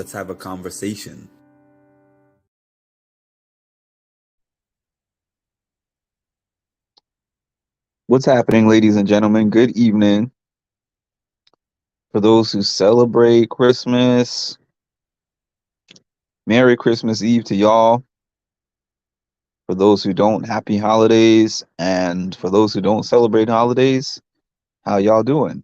let's have a conversation. What's happening, ladies and gentlemen? Good evening. For those who celebrate Christmas, Merry Christmas Eve to y'all. For those who don't, happy holidays. And for those who don't celebrate holidays, how y'all doing?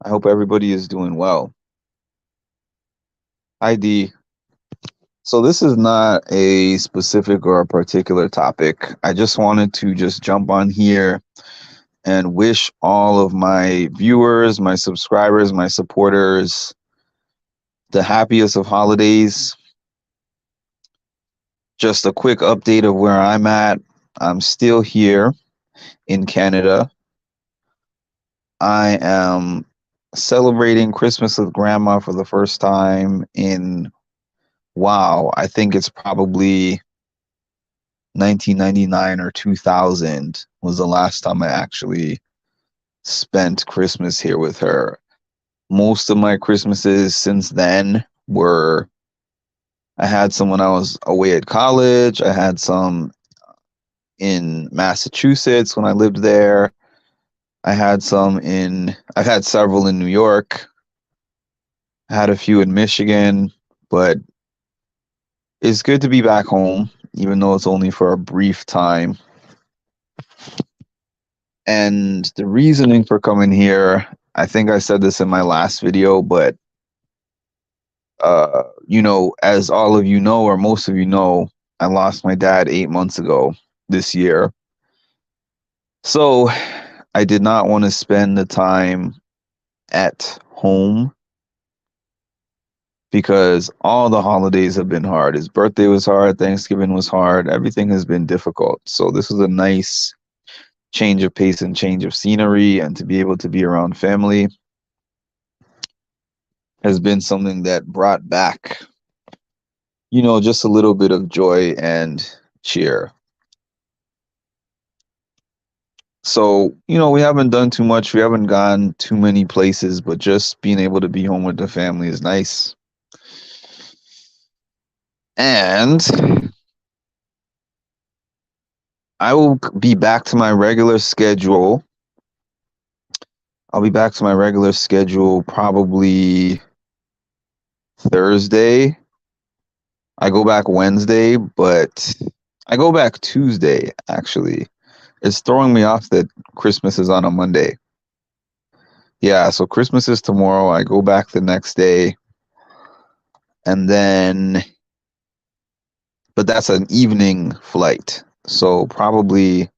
I hope everybody is doing well. ID. So this is not a specific or a particular topic. I just wanted to just jump on here and wish all of my viewers, my subscribers, my supporters the happiest of holidays. Just a quick update of where I'm at. I'm still here in Canada. I am celebrating Christmas with grandma for the first time in, wow, I think it's probably 1999 or 2000 was the last time I actually spent Christmas here with her. Most of my Christmases since then were, I had some when I was away at college. I had some in Massachusetts when I lived there. I've had several in New York. I had a few in Michigan, but it's good to be back home, even though it's only for a brief time. And the reasoning for coming here, I think I said this in my last video, but as all of you know, or most of you know, I lost my dad 8 months ago this year. So I did not want to spend the time at home because all the holidays have been hard. His birthday was hard, Thanksgiving was hard, everything has been difficult. So this was a nice change of pace and change of scenery, and to be able to be around family has been something that brought back, just a little bit of joy and cheer. So, we haven't done too much. We haven't gone too many places, but just being able to be home with the family is nice. And I will be back to my regular schedule. I'll be back to my regular schedule probably Thursday. I go back Wednesday, but I go back Tuesday, actually. It's throwing me off that Christmas is on a Monday. Yeah, so Christmas is tomorrow. I go back the next day. And then, but that's an evening flight. So probably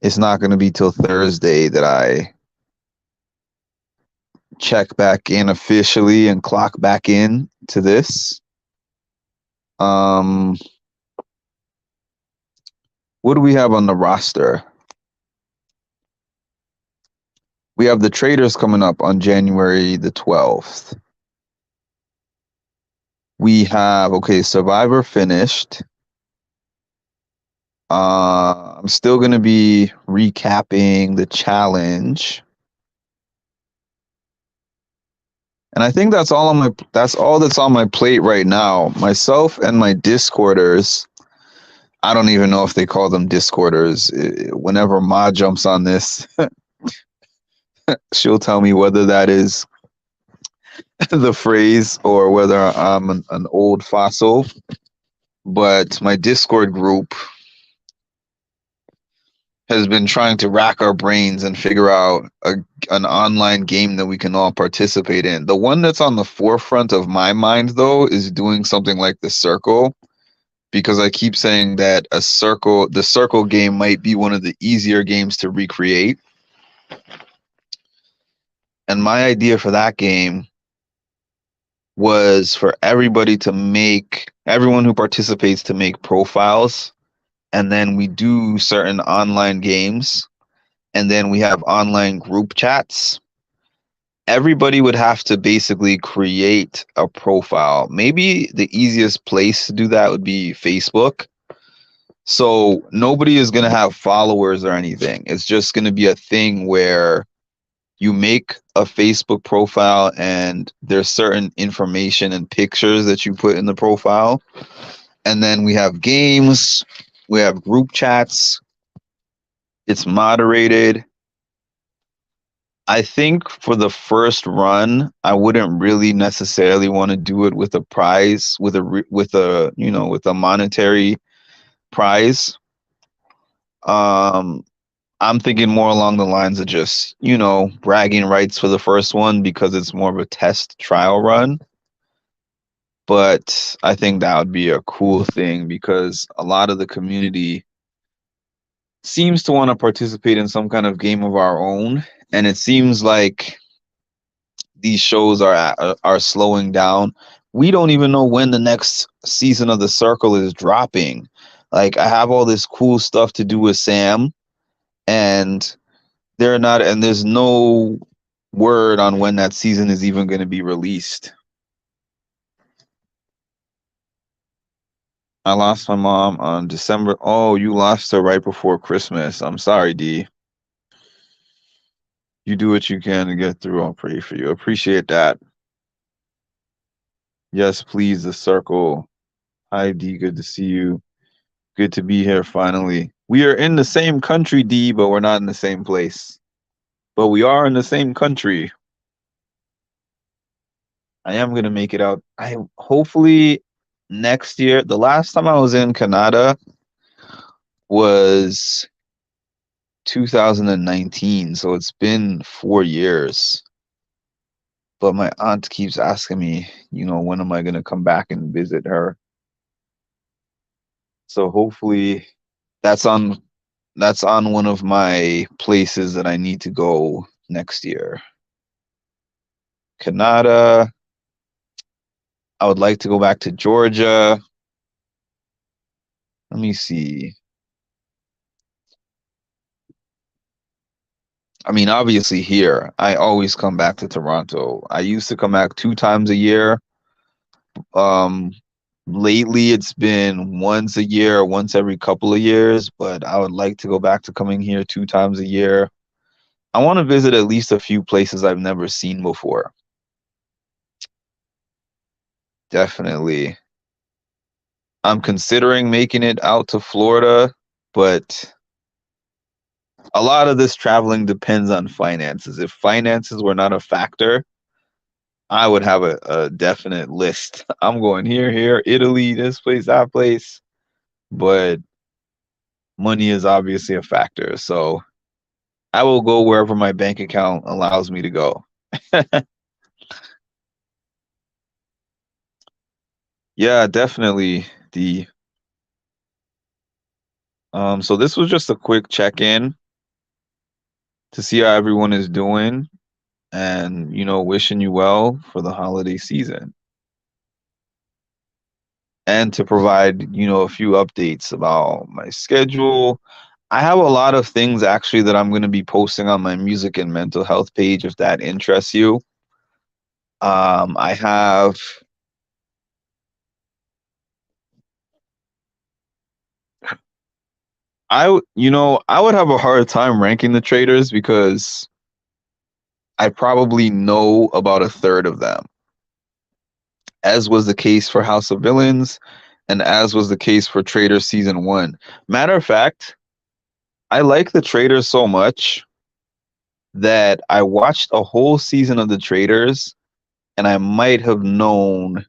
it's not going to be till Thursday that I check back in officially and clock back in to this. What do we have on the roster? We have the traders coming up on January the 12th. We have, Survivor finished. I'm still going to be recapping the challenge. And I think that's all that's on my plate right now. Myself and my Discorders. I don't even know if they call them Discorders. Whenever Ma jumps on this, she'll tell me whether that is the phrase or whether I'm an old fossil. But my Discord group has been trying to rack our brains and figure out an online game that we can all participate in. The one that's on the forefront of my mind, though, is doing something like the Circle, because I keep saying that the Circle game might be one of the easier games to recreate. And my idea for that game was for everyone who participates to make profiles, and then we do certain online games, and then we have online group chats. Everybody would have to basically create a profile. Maybe the easiest place to do that would be Facebook. So nobody is going to have followers or anything. It's just going to be a thing where you make a Facebook profile and there's certain information and pictures that you put in the profile. And then we have games, we have group chats, it's moderated. I think for the first run, I wouldn't really necessarily want to do it with a prize, with a with a monetary prize. Um, I'm thinking more along the lines of just bragging rights for the first one because it's more of a test trial run. But I think that would be a cool thing because a lot of the community seems to want to participate in some kind of game of our own, and it seems like these shows are slowing down. We don't even know when the next season of The Circle is dropping. Like I have all this cool stuff to do with Sam, and there's no word on when that season is even going to be released. I lost my mom on December. Oh, you lost her right before Christmas. I'm sorry, D. You do what you can to get through. I'll pray for you. Appreciate that. Yes, please, The Circle. Hi, D. Good to see you. Good to be here finally. We are in the same country, D, but we're not in the same place. But we are in the same country. I am gonna make it out. I hopefully next year. The last time I was in Canada was 2019, so it's been 4 years. But my aunt keeps asking me, when am I gonna come back and visit her? So hopefully that's on that's on one of my places that I need to go next year. Canada. I would like to go back to Georgia. Let me see. I mean, obviously here, I always come back to Toronto. I used to come back 2 times a year. Um, lately it's been once a year, once every couple of years, but I would like to go back to coming here 2 times a year. I want to visit at least a few places I've never seen before. Definitely. I'm considering making it out to Florida, but a lot of this traveling depends on finances. If finances were not a factor, I would have a definite list. I'm going here, Italy, this place, that place. But money is obviously a factor. So I will go wherever my bank account allows me to go. Yeah, definitely. The so this was just a quick check-in to see how everyone is doing and wishing you well for the holiday season. And to provide, a few updates about my schedule. I have a lot of things actually that I'm going to be posting on my music and mental health page if that interests you. I have I would have a hard time ranking the traders because I probably know about a third of them, as was the case for House of Villains and as was the case for Traders season 1. Matter of fact, I like the Traders so much that I watched a whole season of the Traders and I might have known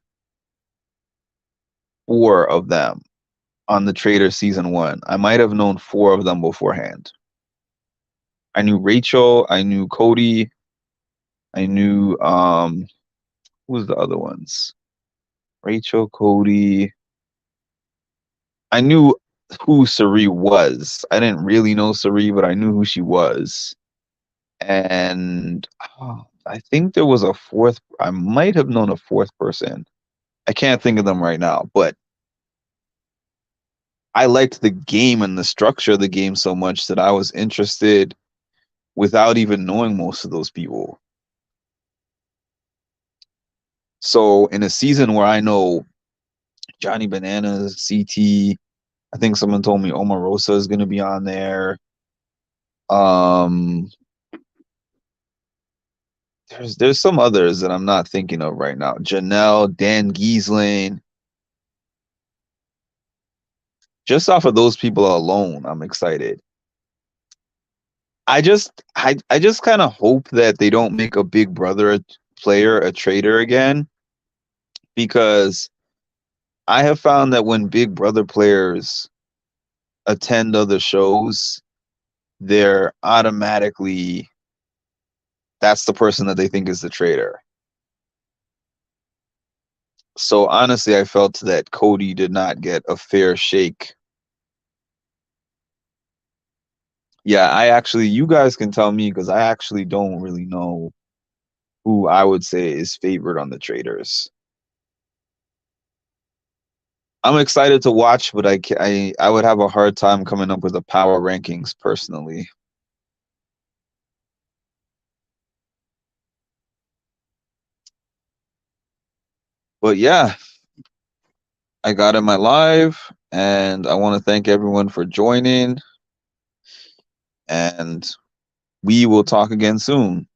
4 of them on the Traders season 1. I might have known 4 of them beforehand. I knew Rachel, I knew Cody, I knew who was the other ones? Rachel, Cody. I knew who Sari was. I didn't really know Sari, but I knew who she was. And I think there was a fourth. I might have known a fourth person. I can't think of them right now, but I liked the game and the structure of the game so much that I was interested without even knowing most of those people. So in a season where I know Johnny Bananas, CT, I think someone told me Omarosa is going to be on there. Um, there's some others that I'm not thinking of right now. Janelle, Dan Giesling. Just off of those people alone, I'm excited. I just kind of hope that they don't make a Big Brother player a traitor again, because I have found that when Big Brother players attend other shows, they're automatically, that's the person that they think is the traitor. So honestly, I felt that Cody did not get a fair shake. Yeah, you guys can tell me because I actually don't really know who I would say is favored on the traitors. I'm excited to watch, but I would have a hard time coming up with a power rankings personally. But yeah, I got in my live, and I want to thank everyone for joining, and we will talk again soon.